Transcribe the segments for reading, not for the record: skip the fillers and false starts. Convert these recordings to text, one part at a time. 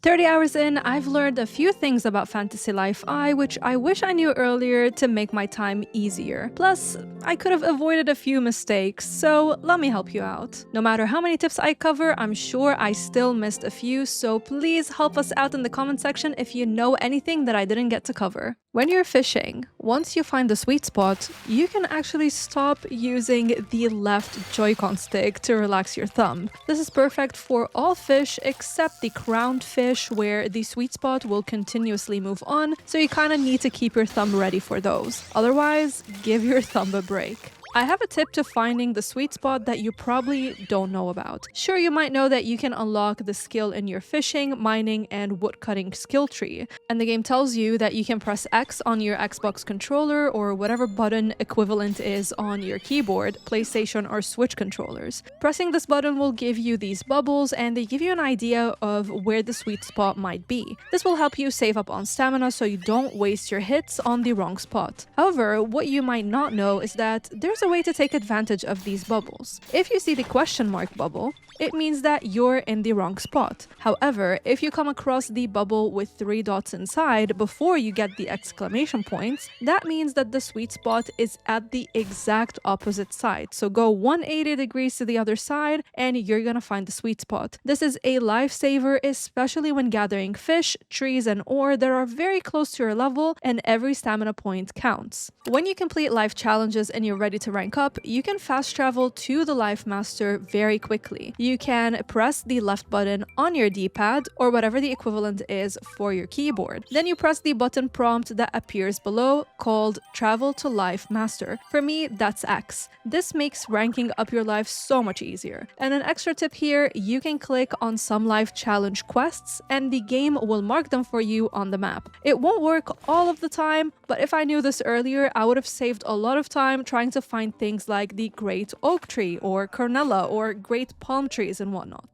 30 hours in, I've learned a few things about Fantasy Life I, which I wish I knew earlier to make my time easier. Plus, I could have avoided a few mistakes, so let me help you out. No matter how many tips I cover, I'm sure I still missed a few, so please help us out in the comment section if you know anything that I didn't get to cover. When you're fishing, once you find the sweet spot, you can actually stop using the left Joy-Con stick to relax your thumb. This is perfect for all fish except the crowned fish, where the sweet spot will continuously move on, so you kind of need to keep your thumb ready for those. Otherwise, give your thumb a break. I have a tip to finding the sweet spot that you probably don't know about. Sure, you might know that you can unlock the skill in your fishing, mining, and woodcutting skill tree, and the game tells you that you can press X on your Xbox controller or whatever button equivalent is on your keyboard, PlayStation or Switch controllers. Pressing this button will give you these bubbles, and they give you an idea of where the sweet spot might be. This will help you save up on stamina so you don't waste your hits on the wrong spot. However, what you might not know is that there's a way to take advantage of these bubbles. If you see the question mark bubble, it means that you're in the wrong spot. However, if you come across the bubble with 3 dots inside before you get the exclamation points, that means that the sweet spot is at the exact opposite side. So go 180 degrees to the other side and you're gonna find the sweet spot. This is a lifesaver, especially when gathering fish, trees, and ore that are very close to your level, and every stamina point counts. When you complete life challenges and you're ready to rank up, you can fast travel to the Life Master very quickly. You can press the left button on your D-pad or whatever the equivalent is for your keyboard. Then you press the button prompt that appears below called Travel to Life Master. For me, that's X. This makes ranking up your life so much easier. And an extra tip here, you can click on some life challenge quests and the game will mark them for you on the map. It won't work all of the time, but if I knew this earlier, I would have saved a lot of time trying to find things like the great oak tree or cornella or great palm trees and whatnot.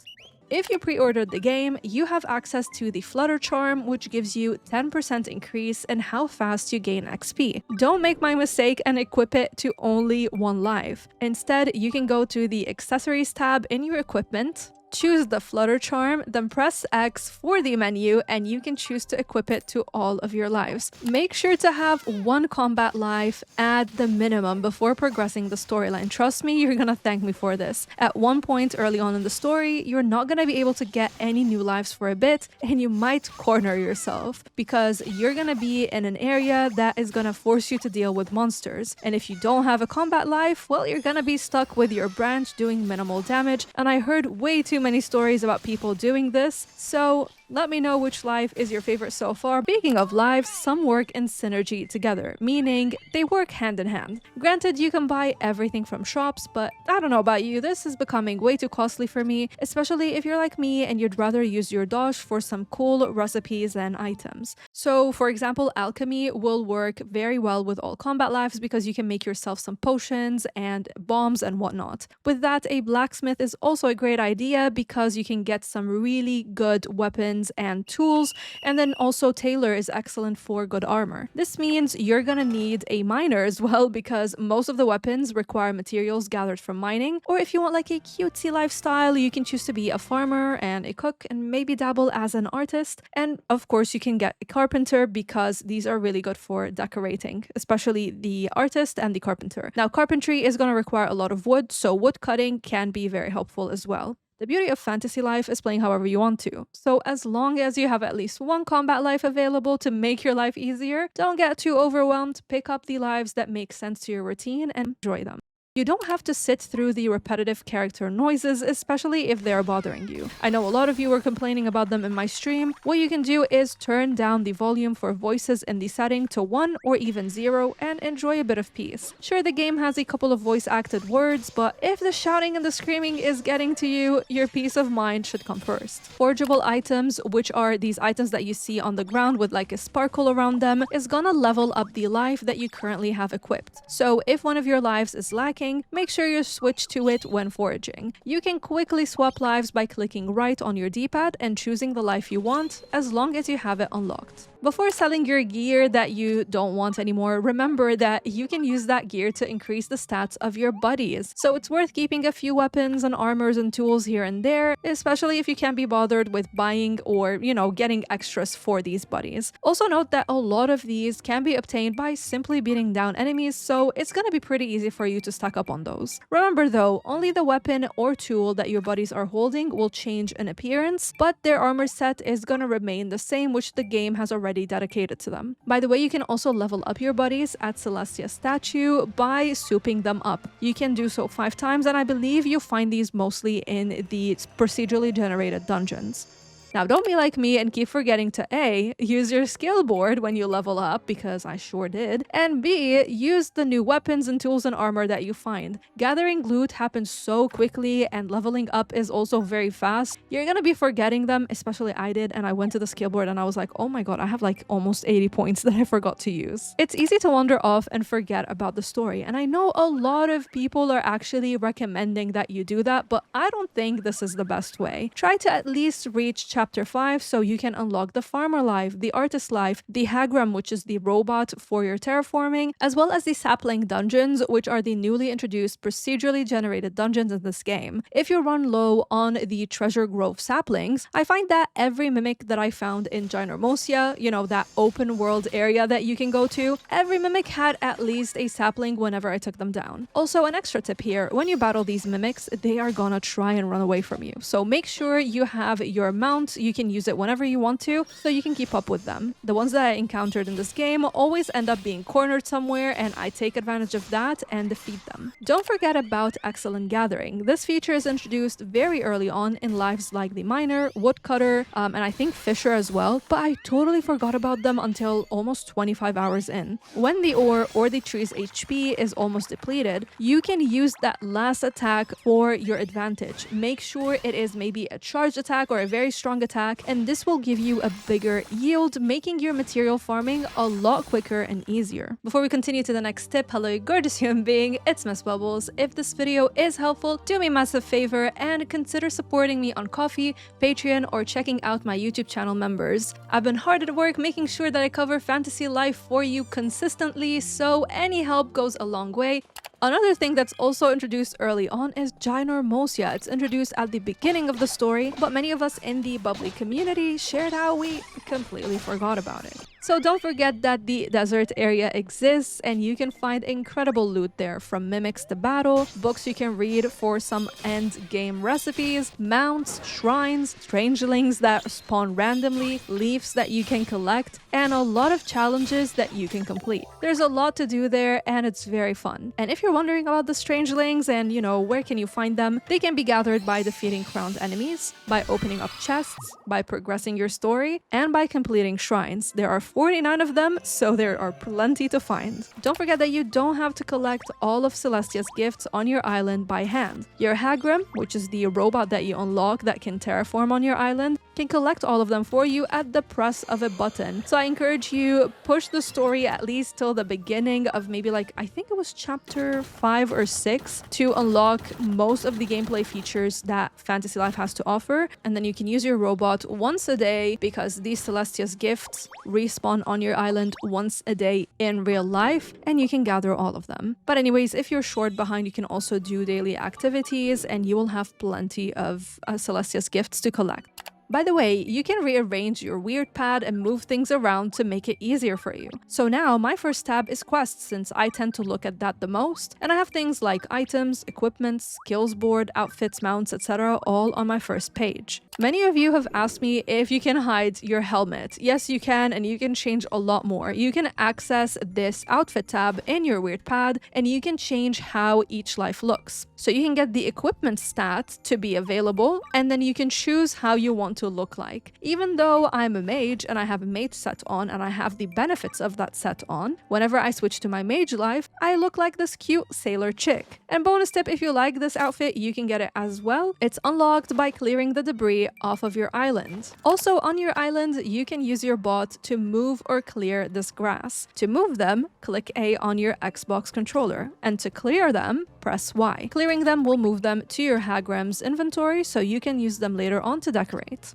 If you pre-ordered the game, you have access to the Flutter Charm, which gives you 10% increase in how fast you gain XP. Don't make my mistake and equip it to only 1 life. Instead, you can go to the Accessories tab in your equipment, choose the Flutter Charm, then press X for the menu, and you can choose to equip it to all of your lives. Make sure to have 1 combat life at the minimum before progressing the storyline. Trust me, you're gonna thank me for this. At one point early on in the story, you're not gonna be able to get any new lives for a bit, and you might corner yourself because you're gonna be in an area that is gonna force you to deal with monsters. And if you don't have a combat life, well, you're gonna be stuck with your branch doing minimal damage, and I heard way too many stories about people doing this, so let me know which life is your favorite so far. Speaking of lives, some work in synergy together, meaning they work hand in hand. Granted, you can buy everything from shops, but I don't know about you, this is becoming way too costly for me, especially if you're like me and you'd rather use your dosh for some cool recipes and items. So, for example, alchemy will work very well with all combat lives because you can make yourself some potions and bombs and whatnot. With that, a blacksmith is also a great idea because you can get some really good weapons and tools, and then also tailor is excellent for good armor. This means you're gonna need a miner as well because most of the weapons require materials gathered from mining, or if you want like a cutesy lifestyle, you can choose to be a farmer and a cook and maybe dabble as an artist. And of course you can get a carpenter because these are really good for decorating, especially the artist and the carpenter. Now carpentry is gonna require a lot of wood, so wood cutting can be very helpful as well. The beauty of Fantasy Life is playing however you want to, so as long as you have at least 1 combat life available to make your life easier, don't get too overwhelmed, pick up the lives that make sense to your routine and enjoy them. You don't have to sit through the repetitive character noises, especially if they're bothering you. I know a lot of you were complaining about them in my stream. What you can do is turn down the volume for voices in the setting to 1 or even 0 and enjoy a bit of peace. Sure, the game has a couple of voice-acted words, but if the shouting and the screaming is getting to you, your peace of mind should come first. Forgeable items, which are these items that you see on the ground with like a sparkle around them, is gonna level up the life that you currently have equipped. So if one of your lives is lacking, attacking, make sure you switch to it when foraging. You can quickly swap lives by clicking right on your D-pad and choosing the life you want, as long as you have it unlocked. Before selling your gear that you don't want anymore, remember that you can use that gear to increase the stats of your buddies. So it's worth keeping a few weapons and armors and tools here and there, especially if you can't be bothered with buying or, getting extras for these buddies. Also note that a lot of these can be obtained by simply beating down enemies, so it's gonna be pretty easy for you to stack up on those. Remember though, only the weapon or tool that your buddies are holding will change in appearance, but their armor set is gonna remain the same, which the game has already dedicated to them. By the way, you can also level up your buddies at Celestia Statue by souping them up. You can do so 5 times, and I believe you find these mostly in the procedurally generated dungeons. Now, don't be like me and keep forgetting to A, use your skill board when you level up, because I sure did, and B, use the new weapons and tools and armor that you find. Gathering loot happens so quickly, and leveling up is also very fast. You're gonna be forgetting them, especially I did, and I went to the skill board and I was like, oh my god, I have like almost 80 points that I forgot to use. It's easy to wander off and forget about the story, and I know a lot of people are actually recommending that you do that, but I don't think this is the best way. Try to at least reach Chapter 5 so you can unlock the farmer life, the artist life, the hagram, which is the robot for your terraforming, as well as the sapling dungeons, which are the newly introduced procedurally generated dungeons in this game. If you run low on the treasure grove saplings, I find that every mimic that I found in Gynormosia, that open world area that you can go to, every mimic had at least a sapling whenever I took them down. Also, an extra tip here, when you battle these mimics, they are gonna try and run away from you. So make sure you have your mount. You can use it whenever you want to, so you can keep up with them. The ones that I encountered in this game always end up being cornered somewhere, and I take advantage of that and defeat them. Don't forget about excellent gathering. This feature is introduced very early on in lives like the miner, woodcutter, and I think fisher as well, but I totally forgot about them until almost 25 hours in. When the ore or the tree's HP is almost depleted, you can use that last attack for your advantage. Make sure it is maybe a charged attack or a very strong attack, and this will give you a bigger yield, making your material farming a lot quicker and easier. Before we continue to the next tip, hello you gorgeous human being, it's Miss Bubbles. If this video is helpful, do me a massive favor and consider supporting me on Ko-fi, Patreon, or checking out my YouTube channel members. I've been hard at work making sure that I cover fantasy life for you consistently, so any help goes a long way. Another thing that's also introduced early on is Gynormosia. It's introduced at the beginning of the story, but many of us in the bubbly community shared how we completely forgot about it. So don't forget that the desert area exists, and you can find incredible loot there, from mimics to battle, books you can read for some end game recipes, mounts, shrines, strangelings that spawn randomly, leaves that you can collect, and a lot of challenges that you can complete. There's a lot to do there, and it's very fun. And if you're wondering about the strangelings and where can you find them, they can be gathered by defeating crowned enemies, by opening up chests, by progressing your story, and by completing shrines. There are 49 of them, so there are plenty to find. Don't forget that you don't have to collect all of Celestia's gifts on your island by hand. Your hagram, which is the robot that you unlock that can terraform on your island, can collect all of them for you at the press of a button. So I encourage you, push the story at least till the beginning of maybe I think it was chapter 5 or 6 to unlock most of the gameplay features that Fantasy Life has to offer, and then you can use your robot once a day, because these Celestia's gifts respawn on your island once a day in real life, and you can gather all of them. But anyways, if you're short behind, you can also do daily activities, and you will have plenty of Celestia's gifts to collect. By the way, you can rearrange your weird pad and move things around to make it easier for you. So now my first tab is quests, since I tend to look at that the most, and I have things like items, equipment, skills board, outfits, mounts, etc. all on my first page. Many of you have asked me if you can hide your helmet. Yes, you can, and you can change a lot more. You can access this outfit tab in your weird pad, and you can change how each life looks. So you can get the equipment stat to be available, and then you can choose how you want to look like. Even though I'm a mage and I have a mage set on and I have the benefits of that set on, whenever I switch to my mage life, I look like this cute sailor chick. And bonus tip, if you like this outfit, you can get it as well. It's unlocked by clearing the debris inventory off of your island. Also, on your island, you can use your bot to move or clear this grass. To move them, click A on your Xbox controller, and to clear them, press Y. Clearing them will move them to your hagram's inventory so you can use them later on to decorate.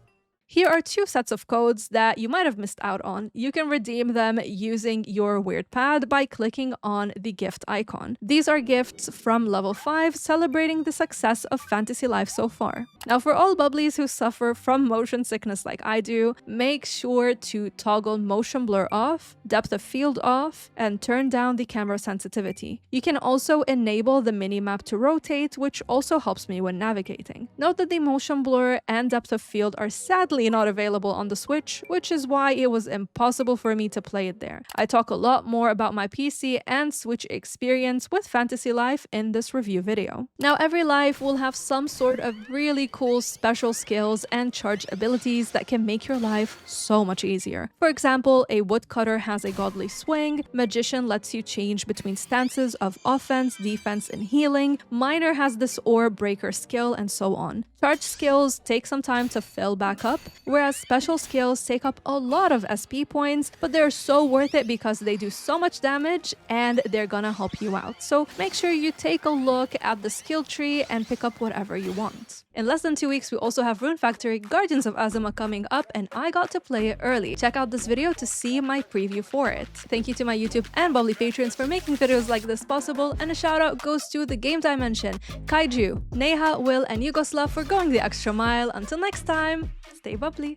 Here are 2 sets of codes that you might have missed out on. You can redeem them using your weird pad by clicking on the gift icon. These are gifts from level 5 celebrating the success of Fantasy Life so far. Now, for all bubblies who suffer from motion sickness like I do, make sure to toggle motion blur off, depth of field off, and turn down the camera sensitivity. You can also enable the minimap to rotate, which also helps me when navigating. Note that the motion blur and depth of field are sadly not available on the Switch, which is why it was impossible for me to play it there. I talk a lot more about my PC and Switch experience with Fantasy Life in this review video. Now, every life will have some sort of really cool special skills and charge abilities that can make your life so much easier. For example, a woodcutter has a godly swing, magician lets you change between stances of offense, defense, and healing, miner has this ore breaker skill, and so on. Charge skills take some time to fill back up, whereas special skills take up a lot of SP points, but they're so worth it because they do so much damage and they're gonna help you out. So make sure you take a look at the skill tree and pick up whatever you want. In less than 2 weeks, we also have Rune Factory Guardians of Azuma coming up, and I got to play it early. Check out this video to see my preview for it. Thank you to my YouTube and Bubbly patrons for making videos like this possible, and a shout out goes to the Game Dimension, Kaiju, Neha, Will, and Yugoslav for going the extra mile. Until next time, stay bubbly!